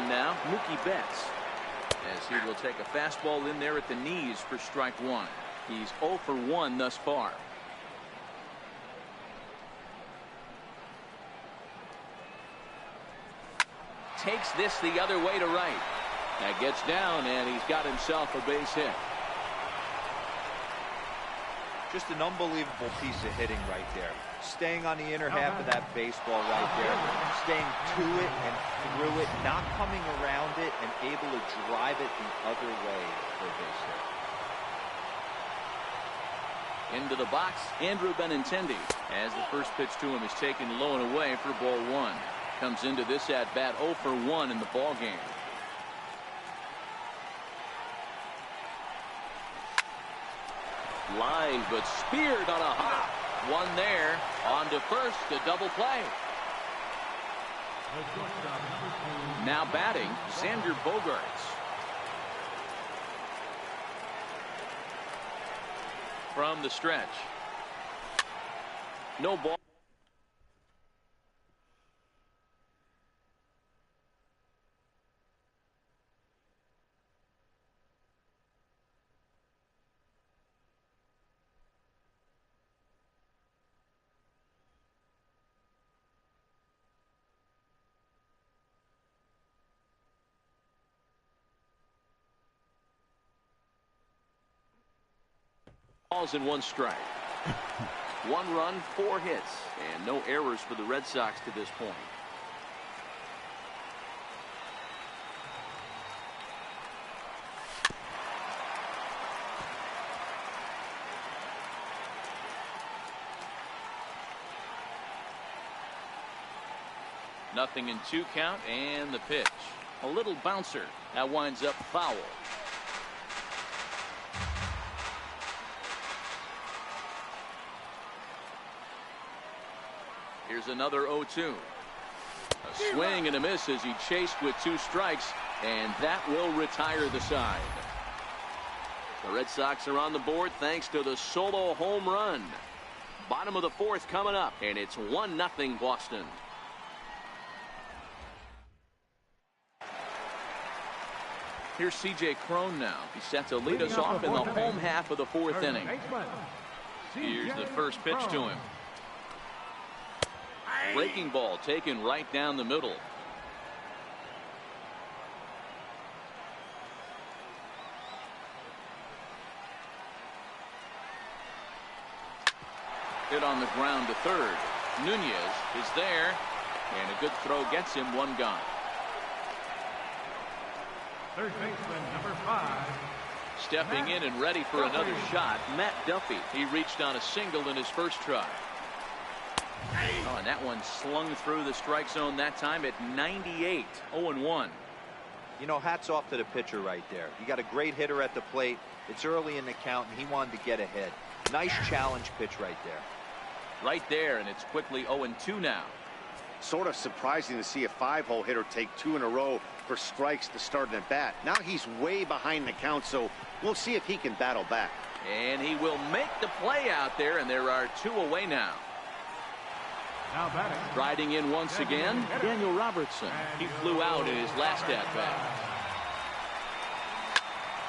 now, Mookie Betts, as he will take a fastball in there at the knees for strike one. He's 0 for 1 thus far. Takes this the other way to right. That gets down, and he's got himself a base hit. Just an unbelievable piece of hitting right there. Staying on the inner half of that baseball right there. Staying to it and through it, not coming around it, and able to drive it the other way for a base hit. Into the box, Andrew Benintendi, as the first pitch to him is taken low and away for ball one. Comes into this at bat 0 for 1 in the ball game. Line, but speared on a hop. One there, on to first, a double play. Now batting, Xander Bogaerts. From the stretch. No ball. Balls in 1 strike. 1 run, 4 hits, and no errors for the Red Sox to this point. Nothing in 2 count, and the pitch. A little bouncer. That winds up foul. Here's another 0-2. A swing and a miss as he chased with 2 strikes, and that will retire the side. The Red Sox are on the board thanks to the solo home run. Bottom of the 4th coming up, and it's 1-0 Boston. Here's C.J. Cron now. He's set to lead us off in the home half of the 4th inning. Here's the first pitch to him. Breaking ball taken right down the middle. Hit on the ground to third. Nunez is there, and a good throw gets him 1 gone. Third baseman number 5. Stepping in and ready for another shot, Matt Duffy. He reached on a single in his first try. Oh, and that one slung through the strike zone that time at 98. 0-1. You know, hats off to the pitcher right there. You got a great hitter at the plate. It's early in the count, and he wanted to get ahead. Nice challenge pitch right there. Right there, and it's quickly 0-2 now. Sort of surprising to see a 5-hole hitter take 2 in a row for strikes to start an at bat. Now he's way behind the count, so we'll see if he can battle back. And he will make the play out there, and there are 2 away now. Now batting. Riding in once again, Daniel Robertson. He flew out in his last at bat.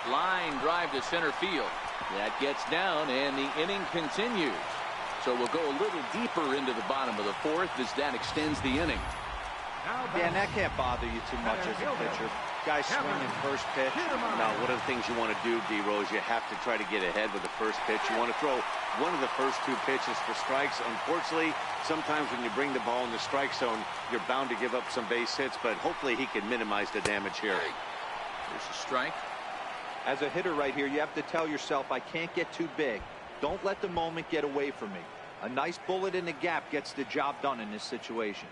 Line drive to center field. That gets down, and the inning continues. So we'll go a little deeper into the bottom of the 4th as that extends the inning. Yeah, and that can't bother you too much as a pitcher. Guy swinging first pitch. Now, one of the things you want to do, D-Rose, you have to try to get ahead with the first pitch. You want to throw one of the first 2 pitches for strikes. Unfortunately, sometimes when you bring the ball in the strike zone, you're bound to give up some base hits, but hopefully he can minimize the damage here. There's a strike. As a hitter right here, you have to tell yourself, I can't get too big. Don't let the moment get away from me. A nice bullet in the gap gets the job done in this situation.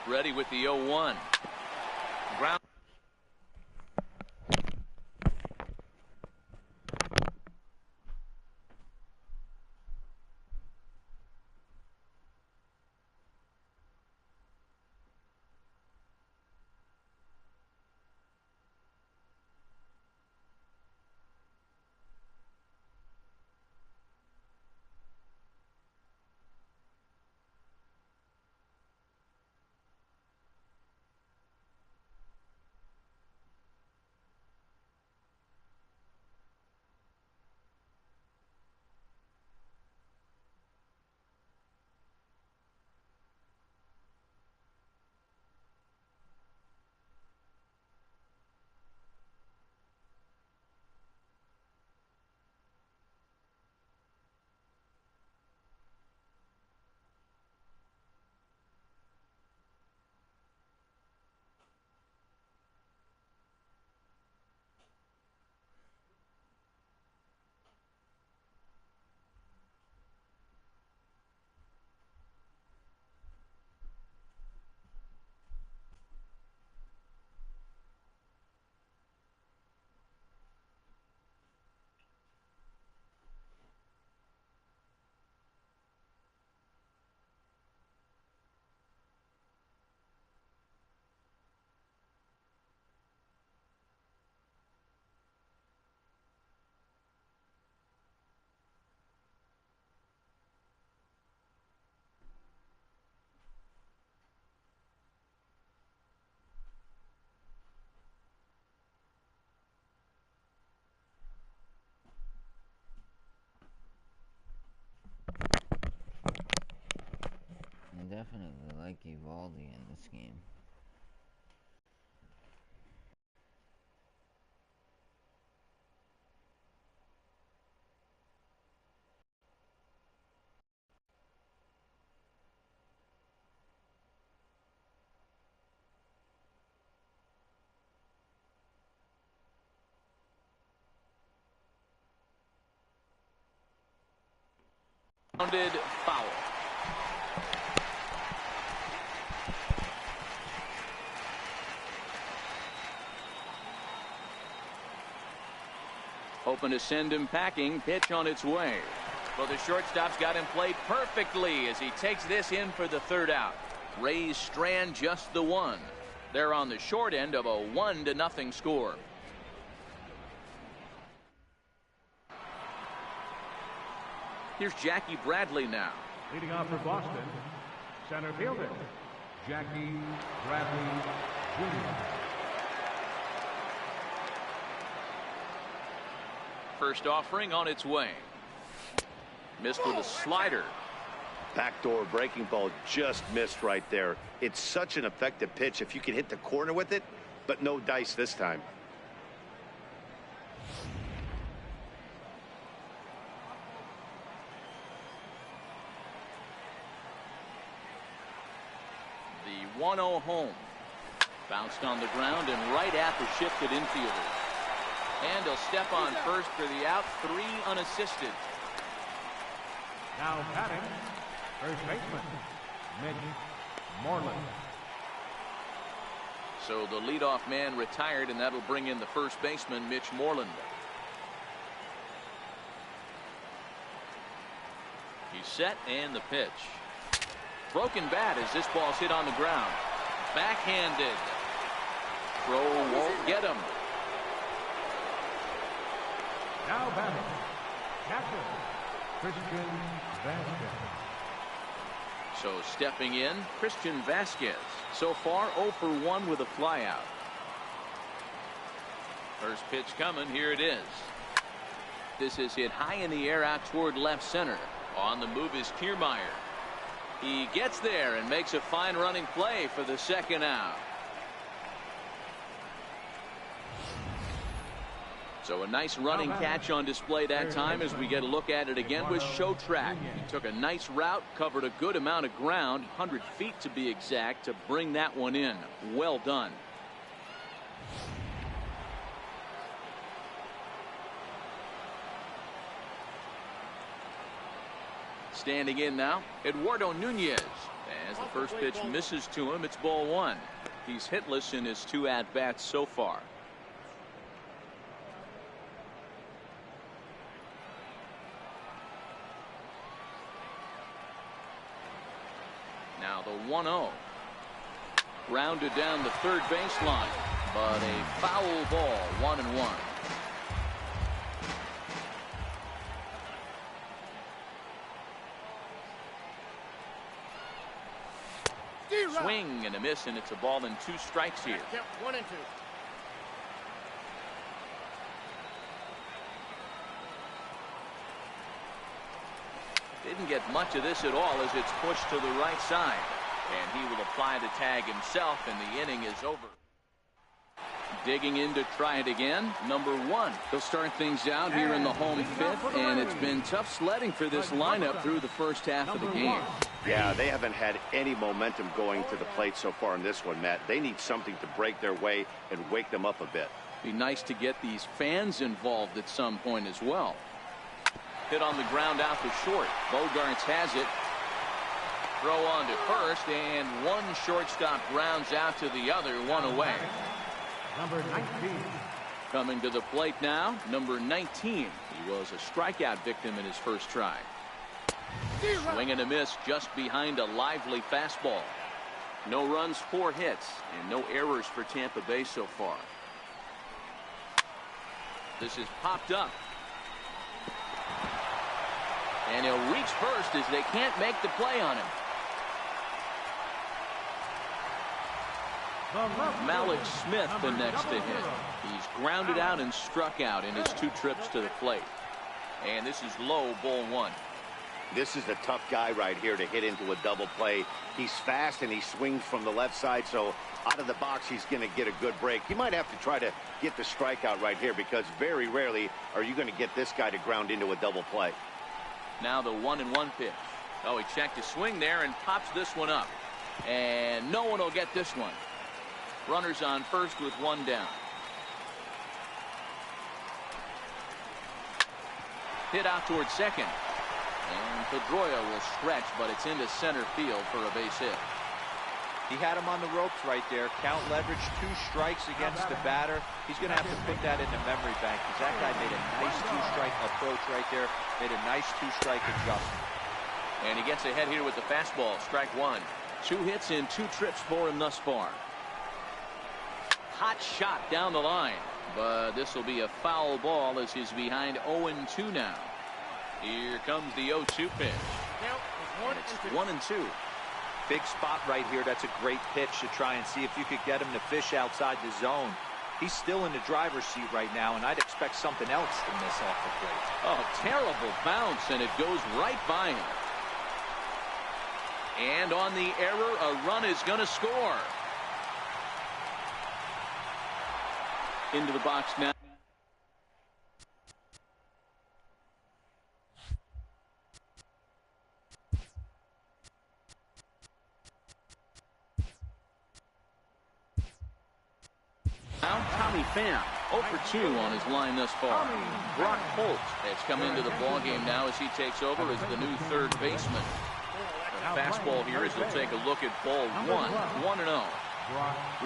Ready with the 0-1. Ground. definitely like Evaldi in this game. Rounded foul. Hoping to send him packing. Pitch on its way. Well, the shortstop's got him played perfectly as he takes this in for the third out. Rays strand just the one. They're on the short end of a 1-0 score. Here's Jackie Bradley now. Leading off for Boston, center fielder, Jackie Bradley Jr. First offering on its way. Missed with a slider. Backdoor breaking ball just missed right there. It's such an effective pitch if you can hit the corner with it, but no dice this time. The 1-0 home. Bounced on the ground and right at the shifted infielder. And he'll step on first for the out. 3 unassisted. Now batting, first baseman, Mitch Moreland. So the leadoff man retired, and that'll bring in the first baseman, Mitch Moreland. He's set, and the pitch. Broken bat as this ball's hit on the ground. Backhanded. Throw won't get him. Now batting, catcher, Christian Vasquez. So stepping in, Christian Vasquez. So far 0 for 1 with a flyout. First pitch coming. Here it is. This is hit high in the air out toward left center. On the move is Kiermaier. He gets there and makes a fine running play for the second out. So a nice running catch on display that time as we get a look at it again with Show Track. He took a nice route, covered a good amount of ground, 100 feet to be exact, to bring that one in. Well done. Standing in now, Eduardo Nunez. As the first pitch misses to him, it's ball 1. He's hitless in his 2 at-bats so far. Now the 1-0. Grounded down the third baseline, but a foul ball, 1-1. Swing and a miss, and it's a ball and 2 strikes here. 1 and 2. Didn't get much of this at all as it's pushed to the right side. And he will apply the tag himself, and the inning is over. Digging in to try it again, number 1. They'll start things out here in the home 5th, and it's been tough sledding for this lineup through the first half of the game. Yeah, they haven't had any momentum going to the plate so far in this one, Matt. They need something to break their way and wake them up a bit. Be nice to get these fans involved at some point as well. Hit on the ground out to short. Bogarts has it. Throw on to first, and one shortstop grounds out to the other, 1 away. Number 19. Coming to the plate now, number 19. He was a strikeout victim in his first try. Swing and a miss just behind a lively fastball. No runs, 4 hits, and no errors for Tampa Bay so far. This is popped up. And he'll reach first as they can't make the play on him. Malik Smith the next to hit. He's grounded out and struck out in his 2 trips to the plate. And this is low, ball 1. This is a tough guy right here to hit into a double play. He's fast and he swings from the left side, so out of the box he's going to get a good break. You might have to try to get the strikeout right here because very rarely are you going to get this guy to ground into a double play. Now the 1-1 pitch. Oh, he checked his swing there and pops this one up. And no one will get this one. Runners on first with one down. Hit out towards second. And Pedroia will stretch, but it's into center field for a base hit. He had him on the ropes right there. Count leverage, 2 strikes against the batter. He's going to have to put that in the memory bank because that guy made a nice 2-strike approach right there. Made a nice 2-strike adjustment. And he gets ahead here with the fastball. Strike 1. 2 hits in 2 trips for him thus far. Hot shot down the line. But this will be a foul ball as he's behind 0-2 now. Here comes the 0-2 pitch. And it's 1-2. Big spot right here. That's a great pitch to try and see if you could get him to fish outside the zone. He's still in the driver's seat right now, and I'd expect something else to miss off the plate. Oh, terrible bounce, and it goes right by him. And on the error, a run is going to score. Into the box now. Now Tommy Pham, 0 for 2 on his line thus far. Brock Holt has come into the ballgame now as he takes over as the new third baseman. The fastball here as he'll take a look at ball 1-0.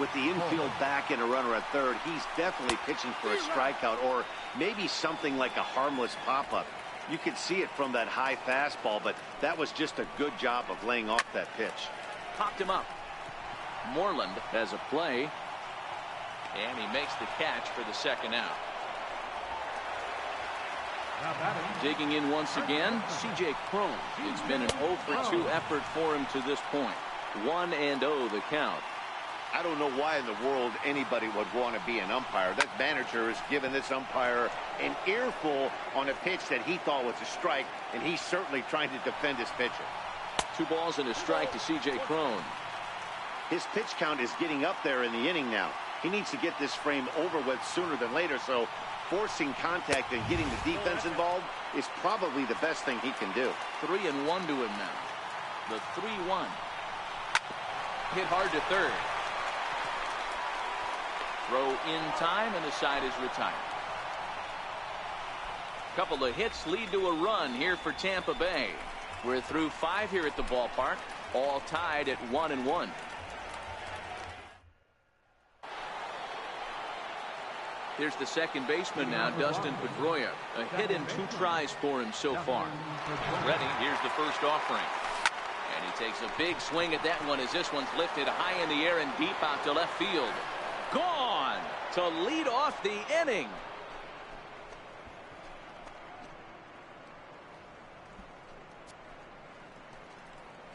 With the infield back and a runner at third, he's definitely pitching for a strikeout or maybe something like a harmless pop-up. You could see it from that high fastball, but that was just a good job of laying off that pitch. Popped him up. Moreland has a play. And he makes the catch for the second out. Digging in once again, C.J. Cron. It's been an 0 for 2 effort for him to this point. 1-0 the count. I don't know why in the world anybody would want to be an umpire. That manager has given this umpire an earful on a pitch that he thought was a strike, and he's certainly trying to defend his pitcher. 2 balls and a strike to C.J. Cron. His pitch count is getting up there in the inning now. He needs to get this frame over with sooner than later, so forcing contact and getting the defense involved is probably the best thing he can do. 3-1 to him now. The 3-1. Hit hard to third. Throw in time, and the side is retired. Couple of hits lead to a run here for Tampa Bay. We're through 5 here at the ballpark, all tied at 1-1. Here's the second baseman now, Dustin Pedroia. A hit in 2 tries for him so far. Ready, here's the first offering. And he takes a big swing at that one as this one's lifted high in the air and deep out to left field. Gone to lead off the inning.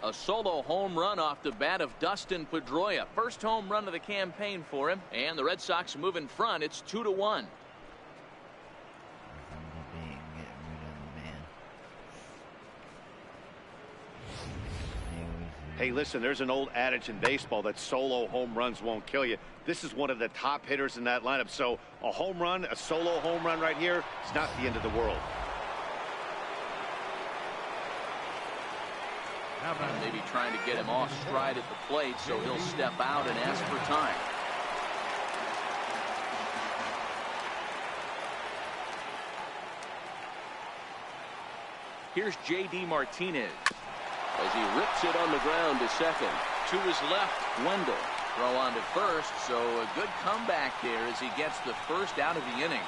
A solo home run off the bat of Dustin Pedroia. First home run of the campaign for him. And the Red Sox move in front. It's 2-1. Hey, listen, there's an old adage in baseball that solo home runs won't kill you. This is one of the top hitters in that lineup. So a home run, a solo home run right here, is not the end of the world. Maybe trying to get him off stride at the plate, so he'll step out and ask for time. Here's J.D. Martinez as he rips it on the ground to second. To his left, Wendell. Throw on to first, so a good comeback there as he gets the first out of the inning.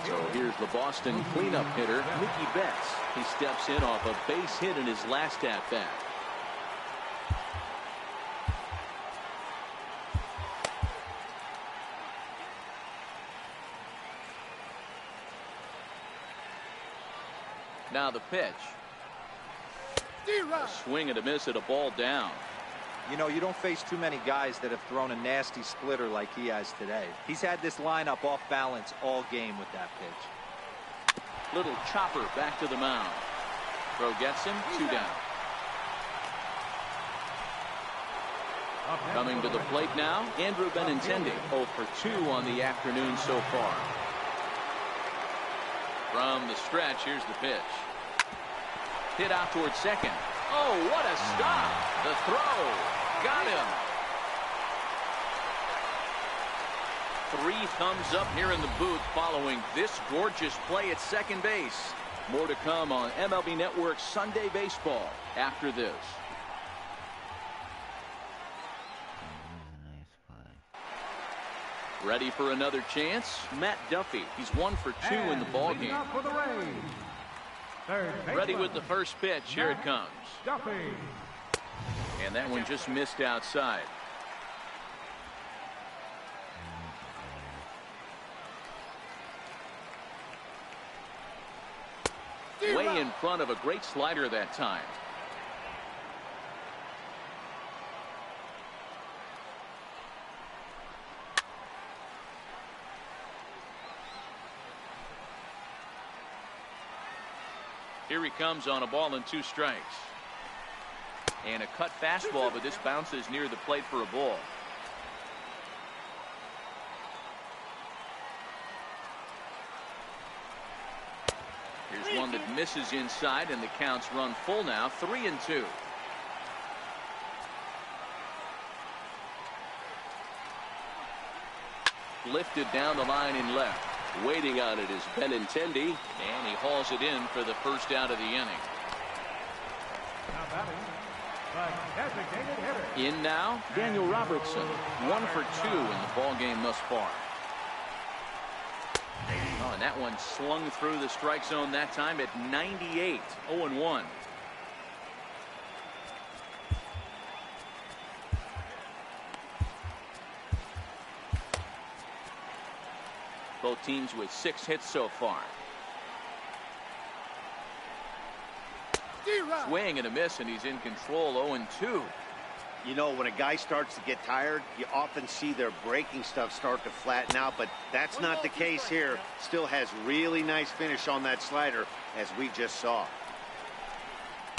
So here's the Boston cleanup hitter, Mickey Betts. He steps in off a base hit in his last at-bat. Now the pitch. A swing and a miss at a ball down. You know, you don't face too many guys that have thrown a nasty splitter like he has today. He's had this lineup off balance all game with that pitch. Little chopper back to the mound. Throw gets him. 2 down. Coming to the plate now, Andrew Benintendi, 0 for 2 on the afternoon so far. From the stretch, here's the pitch. Hit out towards second. Oh, what a stop! The throw. Got him. 3 thumbs up here in the booth following this gorgeous play at second base. More to come on MLB Network's Sunday Baseball after this. Ready for another chance? Matt Duffy. He's 1 for 2 in the ball game. Ready with the first pitch. Here it comes. Duffy. And that one just missed outside. Way in front of a great slider that time. Here he comes on a ball and 2 strikes. And a cut fastball, but this bounces near the plate for a ball. Here's one that misses inside, and the counts run full now, 3-2. Lifted down the line in left. Waiting on it is Benintendi, and he hauls it in for the first out of the inning. In now, Daniel Robertson, 1 for 2 in the ball game thus far. Oh, and that one slung through the strike zone that time at 98, 0-1. Both teams with 6 hits so far. Swing and a miss, and he's in control, 0-2. You know, when a guy starts to get tired, you often see their breaking stuff start to flatten out, but that's not the case here. Still has really nice finish on that slider, as we just saw.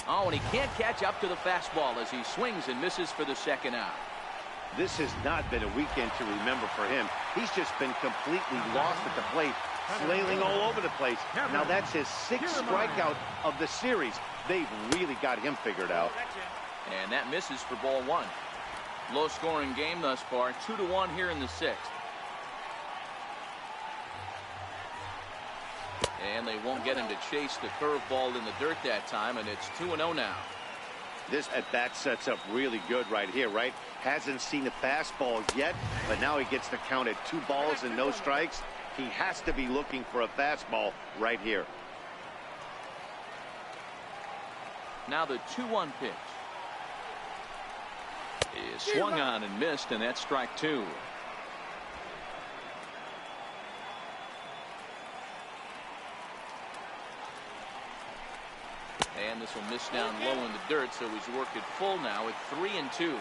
Oh, and he can't catch up to the fastball as he swings and misses for the second out. This has not been a weekend to remember for him. He's just been completely lost at the plate, flailing all over the place. Now that's his 6th strikeout of the series. They've really got him figured out. And that misses for ball 1. Low scoring game thus far, 2-1 here in the 6th. And they won't get him to chase the curveball in the dirt that time, and it's 2-0 now. This at bat sets up really good right here, right? Hasn't seen a fastball yet, but now he gets the count at 2 balls and no strikes. He has to be looking for a fastball right here. Now the 2-1 pitch is swung on and missed, and that's strike 2. And this will miss down low in the dirt, so he's worked it full now at 3-2.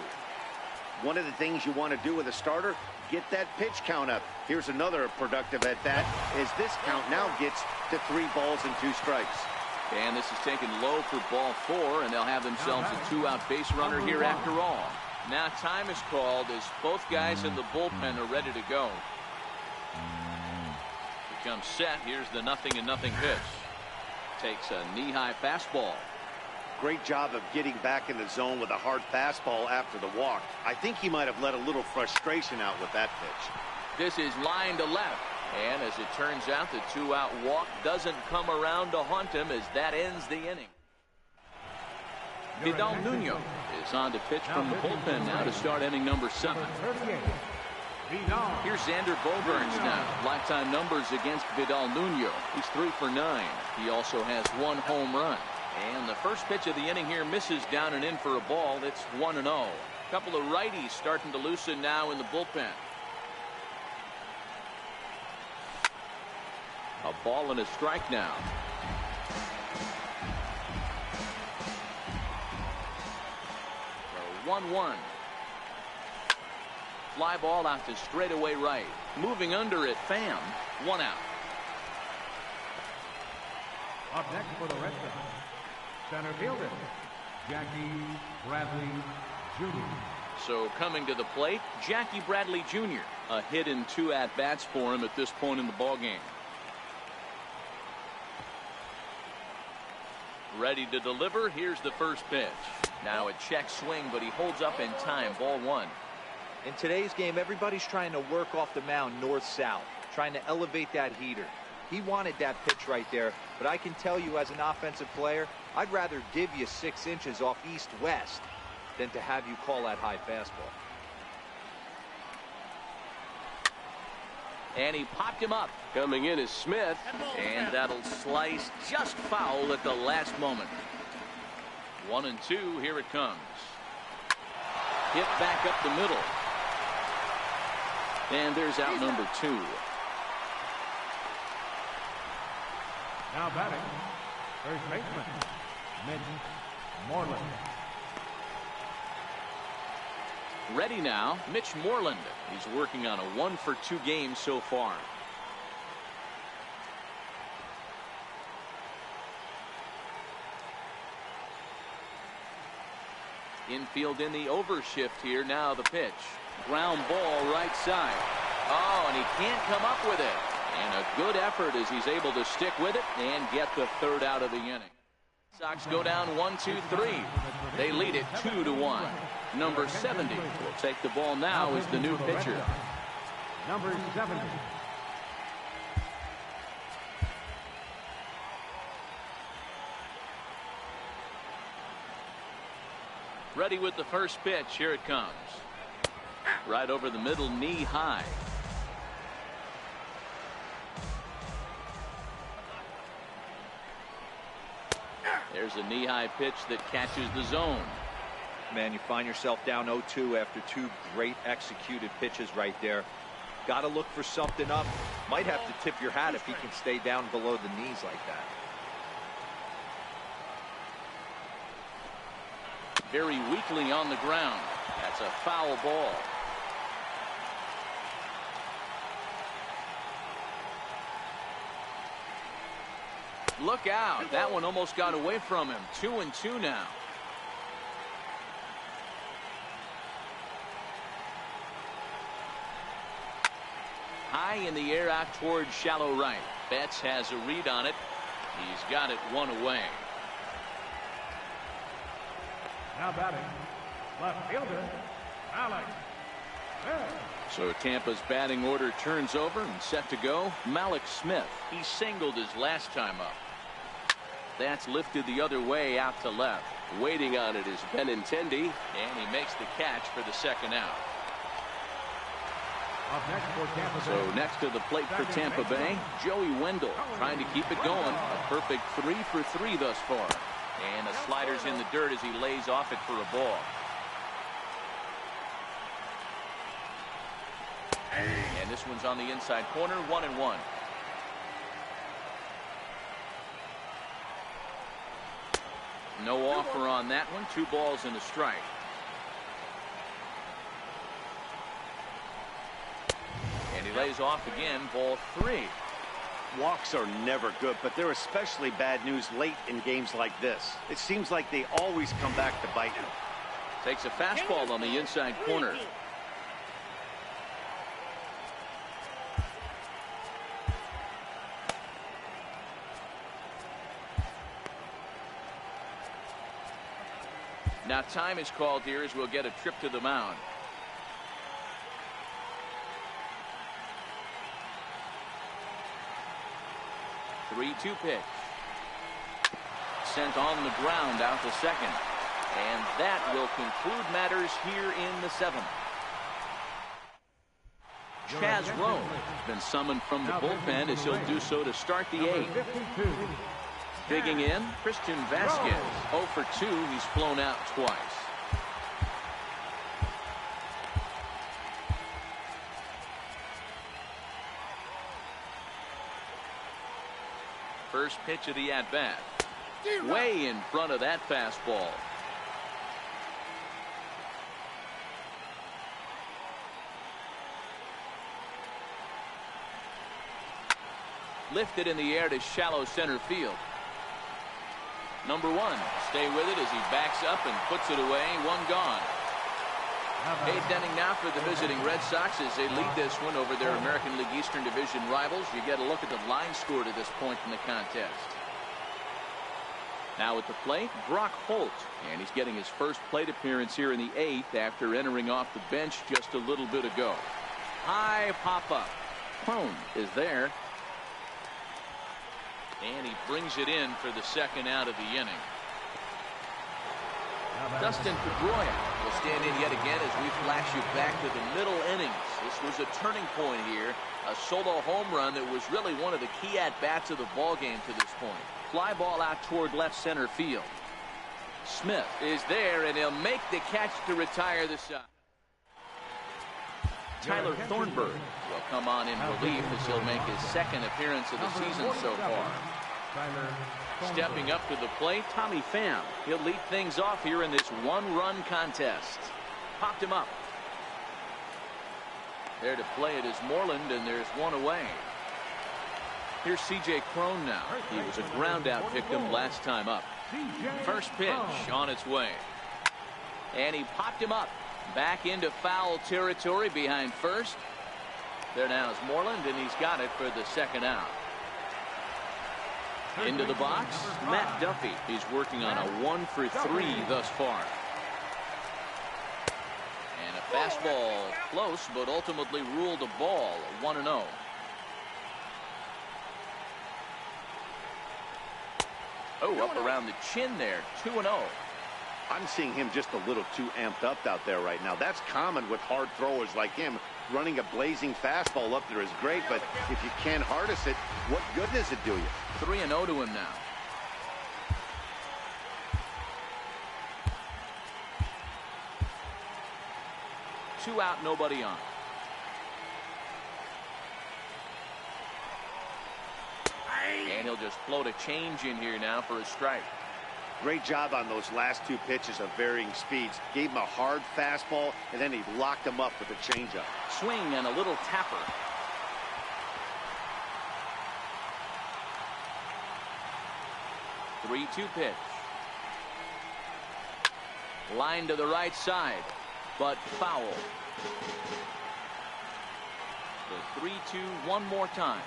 One of the things you want to do with a starter, get that pitch count up. Here's another productive at bat as this count now gets to 3 balls and 2 strikes. And this is taken low for ball 4, and they'll have themselves a 2-out base runner here after all. Now time is called as both guys in the bullpen are ready to go. Becomes set. Here's the 0-0 pitch. Takes a knee-high fastball. Great job of getting back in the zone with a hard fastball after the walk. I think he might have let a little frustration out with that pitch. This is line to left. And as it turns out, the 2-out walk doesn't come around to haunt him as that ends the inning. Vidal Nuno is on to pitch from the bullpen now to start inning number 7. Here's Xander Bogaerts now. Lifetime numbers against Vidal Nuno. He's 3 for 9. He also has 1 home run. And the first pitch of the inning here misses down and in for a ball. It's 1-0. A couple of righties starting to loosen now in the bullpen. A ball and a strike now. 1-1. Fly ball out to straightaway right. Moving under it, Pham. 1 out. Up next for the Red Sox, Center fielder, Jackie Bradley Jr. So coming to the plate, Jackie Bradley Jr. A hit and 2 at-bats for him at this point in the ballgame. Ready to deliver. Here's the first pitch. Now a check swing, but he holds up in time. Ball 1. In today's game, everybody's trying to work off the mound north-south, trying to elevate that heater. He wanted that pitch right there, but I can tell you as an offensive player, I'd rather give you 6 inches off east-west than to have you call that high fastball. And he popped him up. Coming in is Smith, and that'll slice just foul at the last moment. 1-2, here it comes. Hit back up the middle. And there's out number 2. Now batting, first baseman, Mitch Moreland. Ready now, Mitch Moreland. He's working on a 1-for-2 game so far. Infield in the overshift here. Now the pitch. Ground ball right side. Oh, and he can't come up with it. And a good effort as he's able to stick with it and get the 3rd out of the inning. Sox go down 1-2-3. They lead it 2-1. Number 70 will take the ball now as the new pitcher. Number 70. Ready with the first pitch. Here it comes. Right over the middle, knee high. There's a knee-high pitch that catches the zone. Man, you find yourself down 0-2 after 2 great executed pitches right there. Got to look for something up. Might have to tip your hat if he can stay down below the knees like that. Very weakly on the ground. That's a foul ball. Look out. That one almost got away from him. 2-2 now. High in the air out towards shallow right. Betts has a read on it. He's got it 1 away. Now batting, left fielder, Alex. So Tampa's batting order turns over and set to go. Malik Smith. He singled his last time up. That's lifted the other way out to left. Waiting on it is Benintendi. And he makes the catch for the 2nd out. Up next for Tampa Bay. So next to the plate for Tampa Bay, Joey Wendell trying to keep it going. A perfect 3 for 3 thus far. And the slider's in the dirt as he lays off it for a ball. And this one's on the inside corner, 1-1. No offer on that one. 2 balls and a strike. And he lays off again, ball 3. Walks are never good, but they're especially bad news late in games like this. It seems like they always come back to bite him. Takes a fastball on the inside corner. Now time is called here as we'll get a trip to the mound. The 3-2 pitch. Sent on the ground out to second. And that will conclude matters here in the 7th. Chaz Rowe has been summoned from the bullpen as he'll do so to start the 8th. Digging in, Christian Vasquez. 0 for 2. He's flown out twice. First pitch of the at-bat. Way in front of that fastball. Lifted in the air to shallow center field. Number 1. Stay with it as he backs up and puts it away. One gone. 8th inning now for the visiting Red Sox as they lead this one over their American League Eastern Division rivals. You get a look at the line score to this point in the contest. Now at the plate, Brock Holt, and he's getting his first plate appearance here in the 8th after entering off the bench just a little bit ago. High pop-up. Crone is there. And he brings it in for the second out of the inning. Dustin Pedroia will stand in yet again as we flash you back to the middle innings. This was a turning point here. A solo home run that was really one of the key at-bats of the ballgame to this point. Fly ball out toward left center field. Smith is there, and he'll make the catch to retire the side. Tyler Thornburg will come on in relief as he'll make his second appearance of the season so far. Stepping up to the plate, Tommy Pham. He'll lead things off here in this one-run contest. Popped him up. There to play it is Moreland, and there's one away. Here's C.J. Crone now. He was a ground-out victim last time up. First pitch on its way. And he popped him up. Back into foul territory behind first. There now is Moreland, and he's got it for the second out. Into the box, Matt Duffy. He's working on a 1-for-3 thus far. And a fastball close, but ultimately ruled a ball. 1-0. Oh, up around the chin there. 2-0. I'm seeing him just a little too amped up out there right now. That's common with hard throwers like him. Running a blazing fastball up there is great, but if you can't harness it, what good does it do you? 3-0 to him now. Two out, nobody on. And he'll just float a change in here now for a strike. Great job on those last two pitches of varying speeds. Gave him a hard fastball, and then he locked him up with a changeup. Swing and a little tapper. The 3-2 pitch. Line to the right side, but foul. The 3-2 one more time.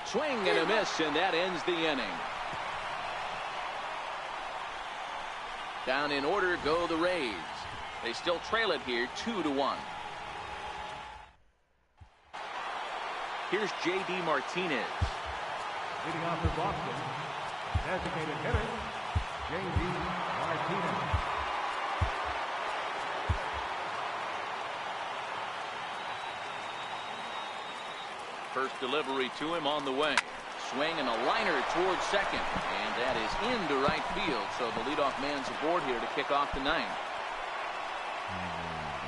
Swing and a miss, and that ends the inning. Down in order go the Rays. They still trail it here 2-1. Here's J.D. Martinez. Leading off for Boston, designated hitter, J.D. Martinez. First delivery to him on the way. Swing and a liner towards second. And that is into right field. So the leadoff man's aboard here to kick off the ninth.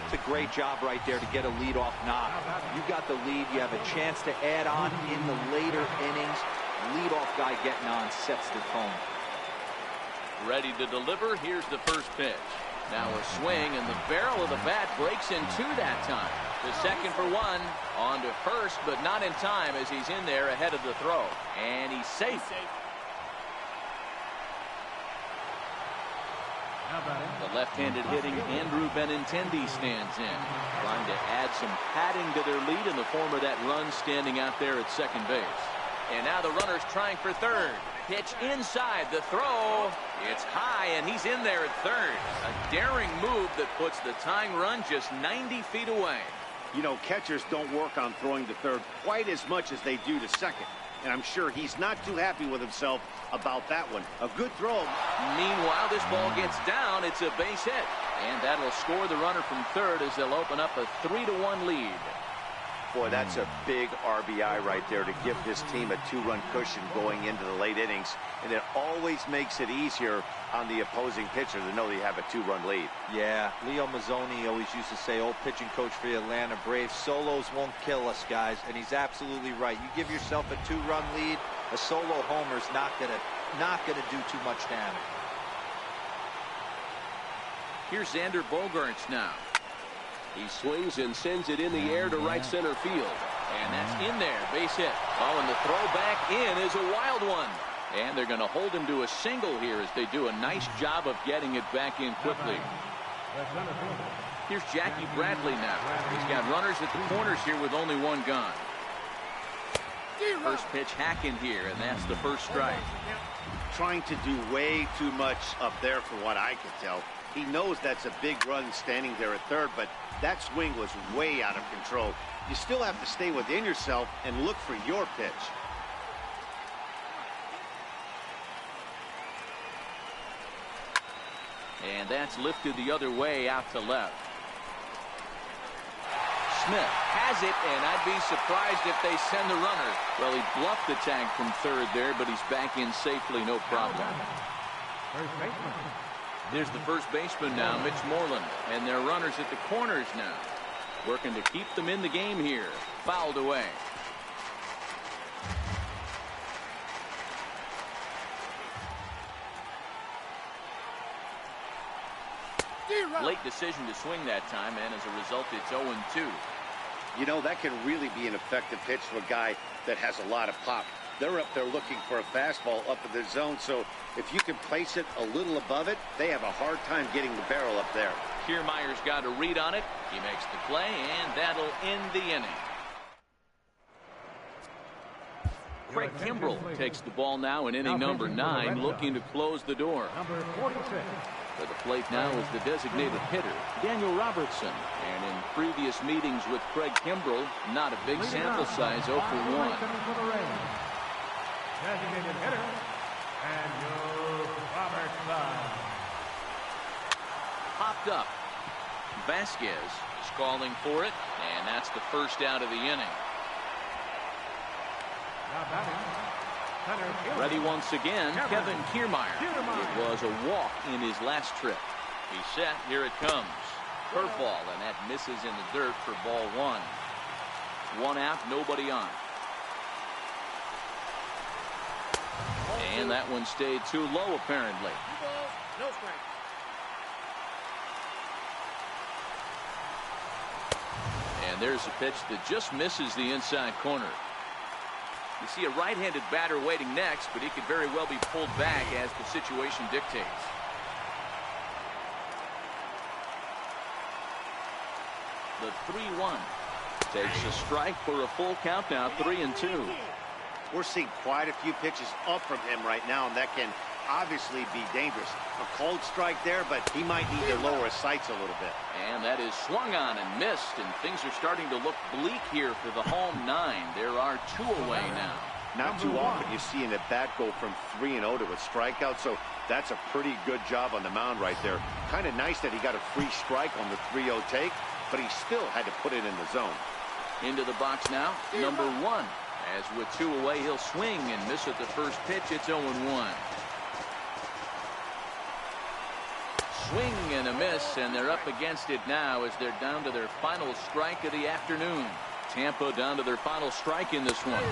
It's a great job right there to get a leadoff knock. You've got the lead. You have a chance to add on in the later innings. Leadoff guy getting on sets the tone. Ready to deliver. Here's the first pitch. Now a swing, and the barrel of the bat breaks in two that time. The second for one. On to first, but not in time as he's in there ahead of the throw. And he's safe. The left-handed hitting Andrew Benintendi stands in, trying to add some padding to their lead in the form of that run standing out there at second base. And now the runner's trying for third. Pitch inside, the throw. It's high, and he's in there at third. A daring move that puts the tying run just 90 feet away. You know, catchers don't work on throwing to third quite as much as they do to second. And I'm sure he's not too happy with himself about that one. A good throw. Meanwhile, this ball gets down. It's a base hit. And that'll score the runner from third as they'll open up a 3-1 lead. Boy, that's a big RBI right there to give this team a two-run cushion going into the late innings. And it always makes it easier on the opposing pitcher to know they have a two-run lead. Yeah, Leo Mazzoni always used to say, old pitching coach for the Atlanta Braves, solos won't kill us, guys. And he's absolutely right. You give yourself a two-run lead, a solo homer's not gonna do too much damage. Here's Xander Bogaerts now. He swings and sends it in the air to right center field. And that's in there, base hit. Oh, and the throw back in is a wild one. And they're going to hold him to a single here as they do a nice job of getting it back in quickly. Here's Jackie Bradley now. He's got runners at the corners here with only one gone. First pitch hacking here, and that's the first strike. Trying to do way too much up there for what I can tell. He knows that's a big run standing there at third, but that swing was way out of control. You still have to stay within yourself and look for your pitch. And that's lifted the other way out to left. Smith has it, and I'd be surprised if they send the runner. Well, he bluffed the tag from third there, but he's back in safely, no problem. There's the first baseman now, Mitch Moreland, and their runners at the corners now, working to keep them in the game here. Fouled away. Late decision to swing that time, and as a result, it's 0-2. You know, that can really be an effective pitch to a guy that has a lot of pop. They're up there looking for a fastball up in the zone, so if you can place it a little above it, they have a hard time getting the barrel up there. Kiermaier's got a read on it. He makes the play, and that'll end the inning. Craig Kimbrell takes the ball now in inning number 9, looking to close the door. Number 46. For the plate now is the designated hitter, Daniel Robertson. And in previous meetings with Craig Kimbrell, not a big sample size, 0 for 1. Designated hitter, Daniel Robertson. Popped up. Vasquez is calling for it, and that's the first out of the inning. Now batting. Ready once again, Kevin Kiermaier. It was a walk in his last trip. He's set. Here it comes. Curveball, and that misses in the dirt for ball 1. 1 out, nobody on. And that one stayed too low, apparently. No strike. And there's a pitch that just misses the inside corner. You see a right-handed batter waiting next, but he could very well be pulled back as the situation dictates. The 3-1 takes a strike for a full count now, 3-2. We're seeing quite a few pitches up from him right now, and that can obviously be dangerous. A cold strike there, but he might need to lower his sights a little bit. And that is swung on and missed, and things are starting to look bleak here for the home 9. There are 2 away now. Not too often you see an at-bat go from 3-0 to a strikeout, so that's a pretty good job on the mound right there. Kind of nice that he got a free strike on the 3-0 take, but he still had to put it in the zone. Into the box now, number 1. As with 2 away, he'll swing and miss at the first pitch. It's 0-1. Swing and a miss, and they're up against it now as they're down to their final strike of the afternoon. Tampa down to their final strike in this one.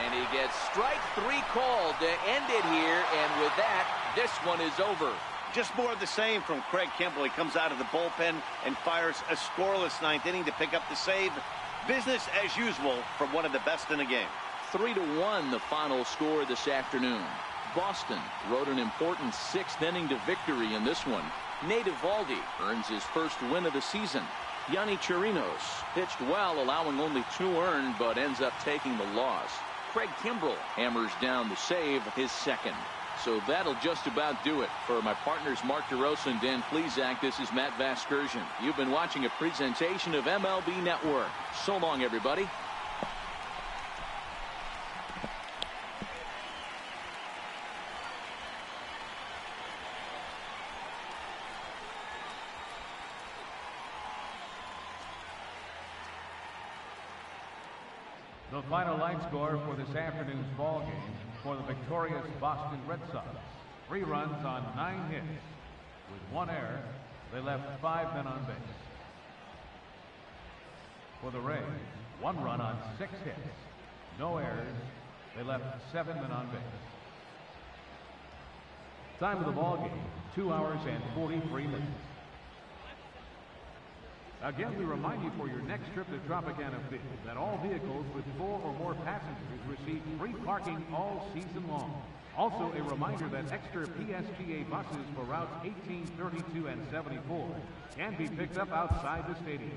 And he gets strike 3 called to end it here, and with that, this one is over. Just more of the same from Craig Kimbrell. He comes out of the bullpen and fires a scoreless 9th inning to pick up the save. Business as usual from one of the best in the game. 3-1 the final score this afternoon. Boston rode an important 6th inning to victory in this one. Nate Eovaldi earns his first win of the season. Yanni Chirinos pitched well, allowing only 2 earned, but ends up taking the loss. Craig Kimbrell hammers down the save, his second. So that'll just about do it. For my partners Mark DeRosa and Dan Plesac, this is Matt Vasgersian. You've been watching a presentation of MLB Network. So long, everybody. The final line score for this afternoon's ball game for the victorious Boston Red Sox. 3 runs on 9 hits. With 1 error, they left 5 men on base. For the Rays, 1 run on 6 hits. No errors. They left 7 men on base. Time of the ball game, 2 hours and 43 minutes. Again, we remind you for your next trip to Tropicana Field that all vehicles with 4 or more passengers receive free parking all season long. Also, a reminder that extra PSGA buses for routes 18, 32, and 74 can be picked up outside the stadium.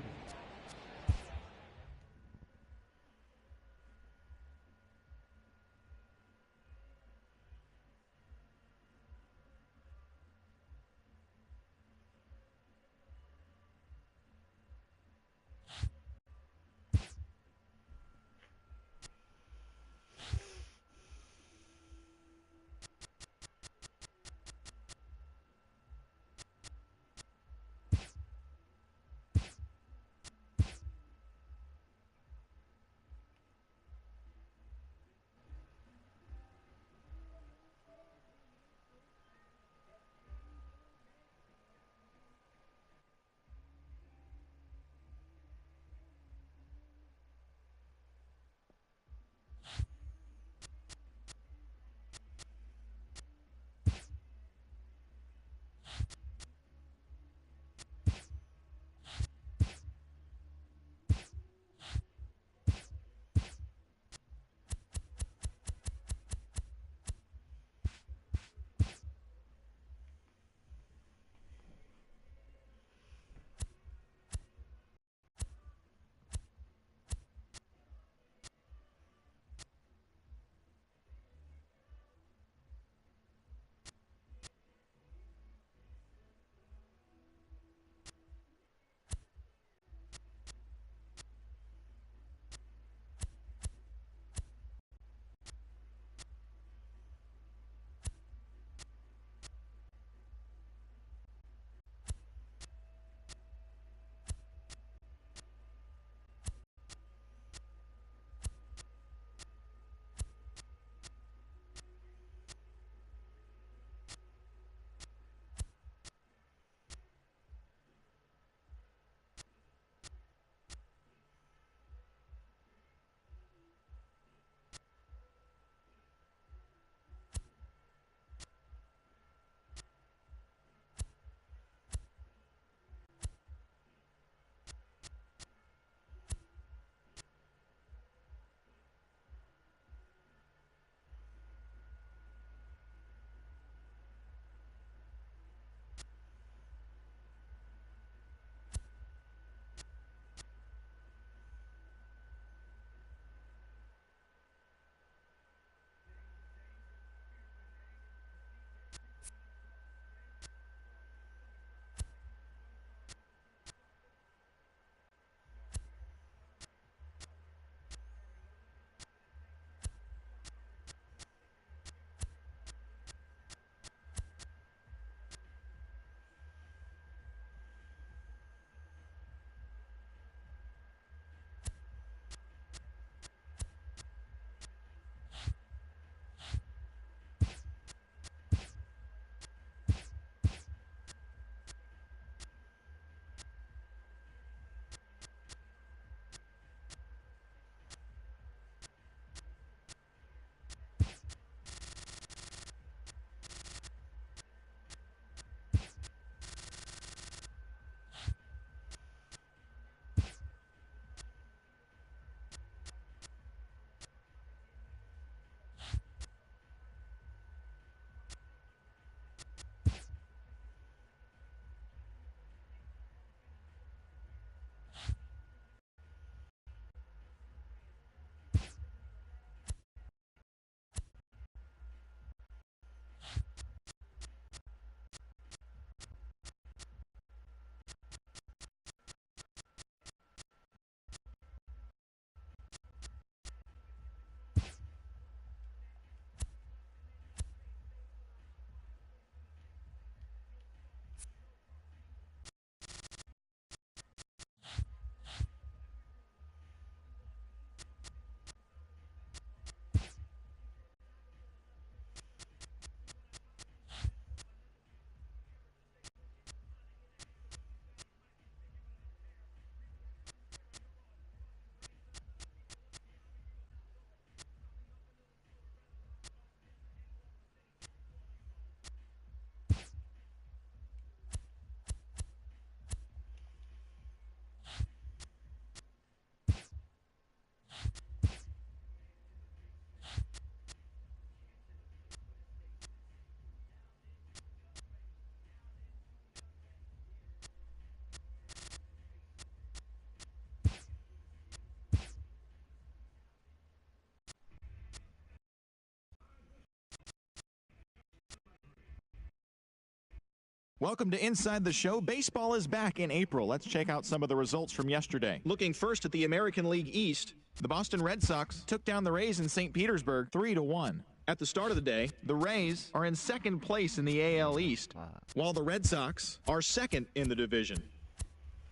Welcome to Inside the Show. Baseball is back in April. Let's check out some of the results from yesterday. Looking first at the American League East, the Boston Red Sox took down the Rays in St. Petersburg 3-1. At the start of the day, the Rays are in second place in the AL East, while the Red Sox are second in the division.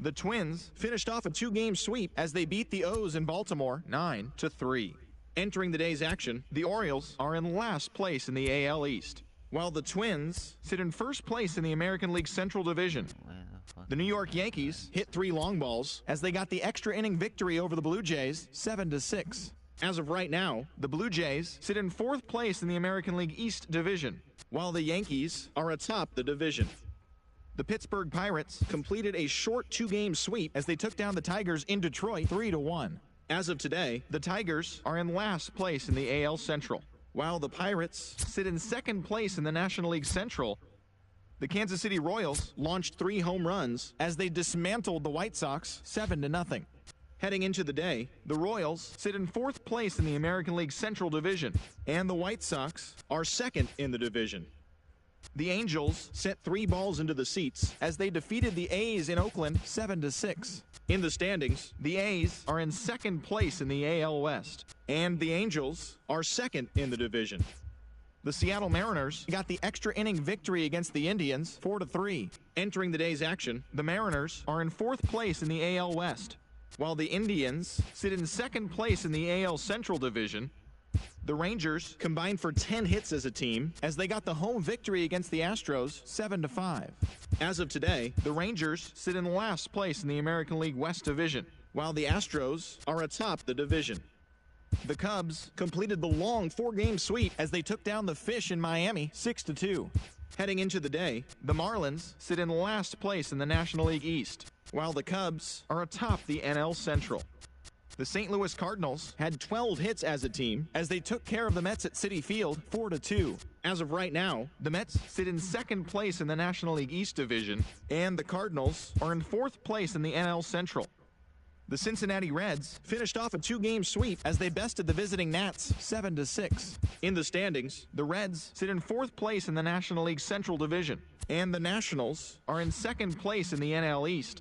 The Twins finished off a two-game sweep as they beat the O's in Baltimore 9-3. Entering the day's action, the Orioles are in last place in the AL East, while the Twins sit in first place in the American League Central Division. The New York Yankees hit 3 long balls as they got the extra inning victory over the Blue Jays 7-6. As of right now, the Blue Jays sit in fourth place in the American League East Division, while the Yankees are atop the division. The Pittsburgh Pirates completed a short two-game sweep as they took down the Tigers in Detroit 3-1. As of today, the Tigers are in last place in the AL Central, while the Pirates sit in second place in the National League Central. The Kansas City Royals launched 3 home runs as they dismantled the White Sox 7-0. Heading into the day, the Royals sit in fourth place in the American League Central Division, and the White Sox are second in the division. The Angels sent 3 balls into the seats as they defeated the A's in Oakland 7-6. In the standings, the A's are in second place in the AL West, and the Angels are second in the division. The Seattle Mariners got the extra inning victory against the Indians 4-3. Entering the day's action, the Mariners are in fourth place in the AL West, while the Indians sit in second place in the AL Central Division. The Rangers combined for 10 hits as a team as they got the home victory against the Astros 7-5. As of today, the Rangers sit in last place in the American League West Division, while the Astros are atop the division. The Cubs completed the long 4-game sweep as they took down the Fish in Miami 6-2. Heading into the day, the Marlins sit in last place in the National League East, while the Cubs are atop the NL Central. The St. Louis Cardinals had 12 hits as a team as they took care of the Mets at Citi Field 4-2. As of right now, the Mets sit in second place in the National League East Division, and the Cardinals are in fourth place in the NL Central. The Cincinnati Reds finished off a 2-game sweep as they bested the visiting Nats 7-6. In the standings, the Reds sit in fourth place in the National League Central Division, and the Nationals are in second place in the NL East.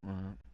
What?